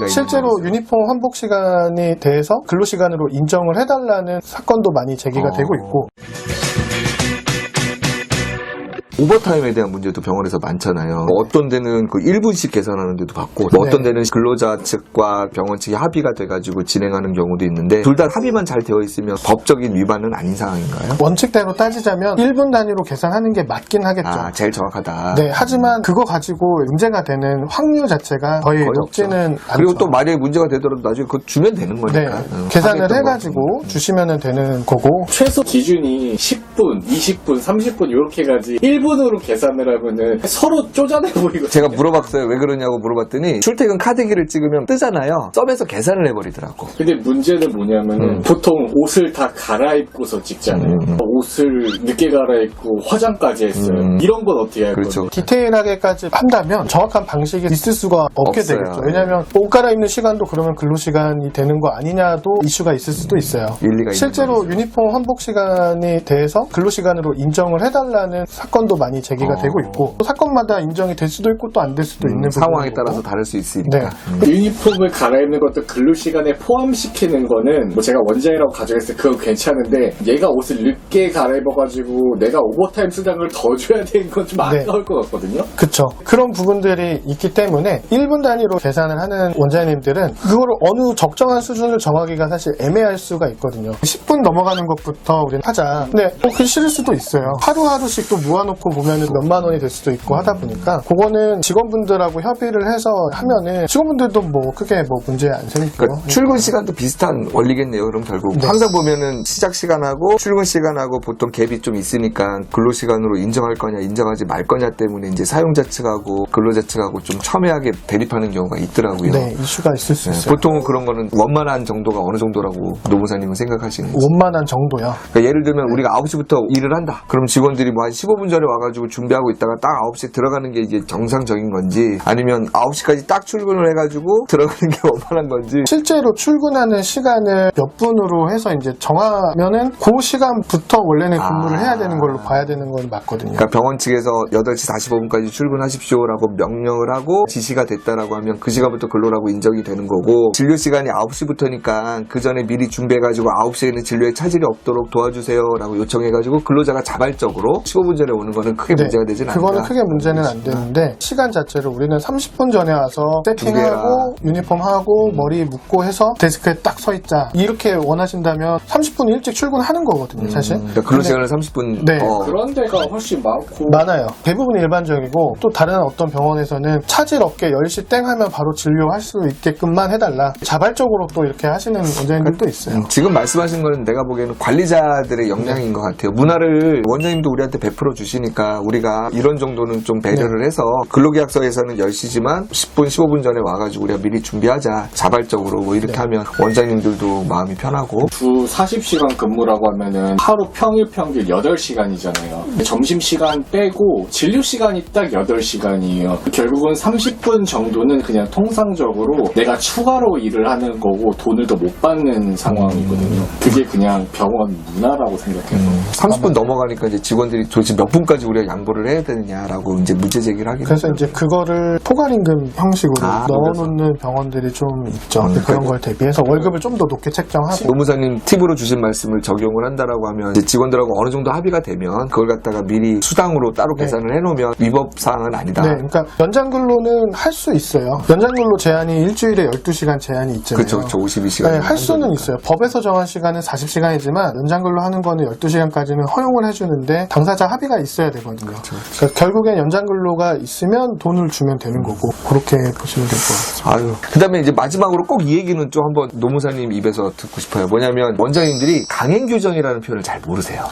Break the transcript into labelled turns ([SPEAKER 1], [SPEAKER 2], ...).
[SPEAKER 1] 실제로 유니폼 환복 시간에 대해서 근로시간으로 인정을 해달라는 사건도 많이 제기가 되고 있고,
[SPEAKER 2] 오버타임에 대한 문제도 병원에서 많잖아요. 어떤 데는 그 1분씩 계산하는 데도 받고, 어떤 데는 근로자 측과 병원 측이 합의가 돼가지고 진행하는 경우도 있는데, 둘 다 합의만 잘 되어 있으면 법적인 위반은 아닌 상황인가요?
[SPEAKER 1] 원칙대로 따지자면 1분 단위로 계산하는 게 맞긴 하겠죠.
[SPEAKER 2] 아, 제일 정확하다.
[SPEAKER 1] 네, 하지만 그거 가지고 문제가 되는 확률 자체가 거의 높지는 않죠.
[SPEAKER 2] 그리고 또 만약에 문제가 되더라도 나중에 그거 주면 되는 거니까.
[SPEAKER 1] 네, 계산을 해가지고 주시면 되는 거고.
[SPEAKER 3] 최소 기준이 10분, 20분, 30분 이렇게 가지 1분으로 계산을 하면은 서로 쪼잔해 보이고.
[SPEAKER 2] 제가 물어봤어요. 왜 그러냐고 물어봤더니 출퇴근 카드기를 찍으면 뜨잖아요. 썸에서 계산을 해버리더라고.
[SPEAKER 3] 근데 문제는 뭐냐면은 보통 옷을 다 갈아입고서 찍잖아요. 옷을 늦게 갈아입고 화장까지 했어요. 이런 건 어떻게 할
[SPEAKER 2] 그렇죠.
[SPEAKER 3] 거예요?
[SPEAKER 1] 디테일하게까지 한다면 정확한 방식이 있을 수가 없게
[SPEAKER 2] 없어요.
[SPEAKER 1] 되겠죠. 왜냐하면 옷 갈아입는 시간도 그러면 근로시간이 되는 거 아니냐도 이슈가 있을 수도 있어요.
[SPEAKER 2] 일리가 있는
[SPEAKER 1] 실제로
[SPEAKER 2] 거죠.
[SPEAKER 1] 유니폼 환복 시간에 대해서 근로시간으로 인정을 해달라는 사건도 많이 제기가 되고 있고, 사건마다 인정이 될 수도 있고 또 안 될 수도 있는
[SPEAKER 2] 상황에
[SPEAKER 1] 부분이고.
[SPEAKER 2] 따라서 다를 수 있으니까.
[SPEAKER 1] 네.
[SPEAKER 3] 유니폼을 갈아입는 것도 근로시간에 포함시키는 거는 뭐 제가 원장이라고 가정했을 때 그건 괜찮은데, 얘가 옷을 늦게 갈아입어가지고 내가 오버타임 수당을 더 줘야 되는 건 좀 아까울 것 같거든요.
[SPEAKER 1] 그쵸. 그런 부분들이 있기 때문에 1분 단위로 계산을 하는 원장님들은 그거를 어느 적정한 수준을 정하기가 사실 애매할 수가 있거든요. 10분 넘어가는 것부터 우리는 하자. 근데 그게 싫을 수도 있어요. 하루하루씩 또 모아놓고 보면은 몇만 원이 될 수도 있고 하다 보니까 그거는 직원분들하고 협의를 해서 하면은 직원분들도 뭐 크게 뭐 문제 안 생기고.
[SPEAKER 2] 그러니까 출근 시간도 비슷한 원리겠네요. 그럼 결국 항상 보면은 시작 시간하고 출근 시간하고 보통 갭이 좀 있으니까 근로 시간으로 인정할 거냐 인정하지 말 거냐 때문에 이제 사용자 측하고 근로자 측하고 좀 첨예하게 대립하는 경우가 있더라고요.
[SPEAKER 1] 네, 이슈가 있을 수 있어요.
[SPEAKER 2] 보통은 그런 거는 원만한 정도가 어느 정도라고 노무사님은 생각하시는지.
[SPEAKER 1] 원만한 정도요.
[SPEAKER 2] 그러니까 예를 들면 우리가 9시부터 일을 한다. 그럼 직원들이 뭐 한 15분 전에 와가지고 준비하고 있다가 딱 9시에 들어가는 게 이게 정상적인 건지, 아니면 9시까지 딱 출근을 해가지고 들어가는 게 원만한 건지.
[SPEAKER 1] 실제로 출근하는 시간을 몇 분으로 해서 이제 정하면은 그 시간부터 원래는 근무를 해야 되는 걸로 봐야 되는 건 맞거든요.
[SPEAKER 2] 그러니까 병원 측에서 8시 45분까지 출근하십시오라고 명령을 하고 지시가 됐다라고 하면 그 시간부터 근로라고 인정이 되는 거고, 진료 시간이 9시부터니까 그 전에 미리 준비해가지고 9시에는 진료에 차질이 없도록 도와주세요라고 요청해가지고 근로자가 자발적으로 15분 전에 오는 거는 크게 문제가 되진 않다.
[SPEAKER 1] 그거는 크게 문제는 안 되는데, 시간 자체를 우리는 30분 전에 와서 세팅하고 유니폼하고 머리 묶고 해서 데스크에 딱 서 있자 이렇게 원하신다면 30분 일찍 출근하는 거거든요, 사실.
[SPEAKER 2] 그러니까 근로시간을 30분
[SPEAKER 1] 네.
[SPEAKER 3] 그런 데가 훨씬 많고.
[SPEAKER 1] 많아요. 대부분 일반적이고, 또 다른 어떤 병원에서는 차질 없게 10시 땡 하면 바로 진료할 수 있게끔만 해달라, 자발적으로 또 이렇게 하시는 원장님들도 있어요.
[SPEAKER 2] 지금 말씀하신 거는 내가 보기에는 관리자들의 역량인 것 같아요. 문화를 원장님도 우리한테 베풀어 주시니까 우리가 이런 정도는 좀 배려를 해서, 근로계약서에서는 10시지만 10분, 15분 전에 와가지고 우리가 미리 준비하자, 자발적으로 뭐 이렇게 하면 원장님들도 마음이 편하고.
[SPEAKER 3] 주 40시간 근무라고 하면은 하루 평일 평균 8시간이잖아요. 점심시간 빼고 진료시간이 딱 8시간이에요. 결국은 30분 정도는 그냥 통상적으로 내가 추가로 일을 하는 거고 돈을 더 못 받는 상황이거든요. 그게 그냥 병원 문화라고 생각해요.
[SPEAKER 2] 30분 넘어가니까 이제 직원들이 도대체 몇 분까지 우리가 양보를 해야 되느냐라고 이제 문제 제기를 하긴
[SPEAKER 1] 그래서
[SPEAKER 2] 하죠.
[SPEAKER 1] 이제 그거를 포괄임금 형식으로 넣어놓는 병원들이 좀 있죠. 그런 걸 대비해서 월급을 좀 더 높게 책정하고.
[SPEAKER 2] 노무사님 팁으로 주신 말씀을 적용을 한다라고 하면 이제 직원들하고 어느 정도 합의가 되면 그걸 갖다가 미리 수당으로 따로 계산을 해놓으면 위법 사항은 아니다.
[SPEAKER 1] 네, 그러니까 연장근로는 할 수 있어요. 연장근로 제한이 일주일에 12시간 제한이 있잖아요.
[SPEAKER 2] 그렇죠. 52시간.
[SPEAKER 1] 네, 할 수는 있어요. 법에서 정한 시간은 40시간이지만 연장근로 하는 거는 12시간까지는 허용을 해주는데 당사자 합의가 있어야 되거든요. 그러니까 결국엔 연장근로가 있으면 돈을 주면 되는 거고, 그렇게 보시면 될 것 같습니다.
[SPEAKER 2] 그 다음에 이제 마지막으로 꼭 이 얘기는 좀 한번 노무사님 입에서 듣고 싶어요. 뭐냐면 원장님들이 강행규정이라는 표현을 잘 모르세요.